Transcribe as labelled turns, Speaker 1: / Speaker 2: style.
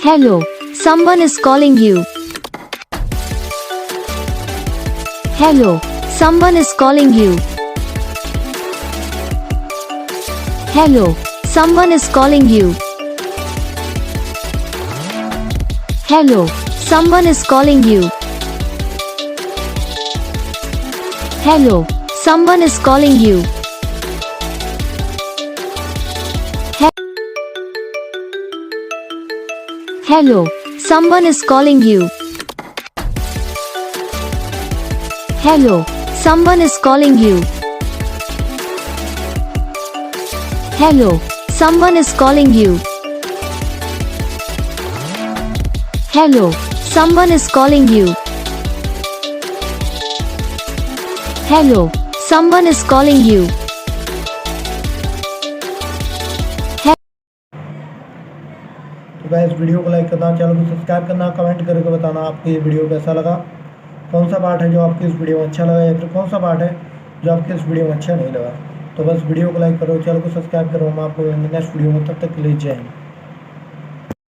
Speaker 1: Hello, someone is calling you. Hello, someone is calling you. Hello, someone is calling you. Hello, someone is calling you. Hello, someone is calling you. Hello, someone is calling you. Hello, someone is calling you. Hello, someone is calling you. Hello, someone is calling you. Hello, someone is calling you.
Speaker 2: तो guys video को like करना, channel को subscribe करना, comment करके बताना आपको ये video कैसा लगा, कौन सा पार्ट है जो आपको इस वीडियो में अच्छा लगा या फिर कौन सा पार्ट है जो आपको इस वीडियो में अच्छा नहीं लगा। तो बस वीडियो को लाइक करो, चैनल को सब्सक्राइब करो। हम आपको नेक्स्ट वीडियो में, तब तक के लिए जय हिंद।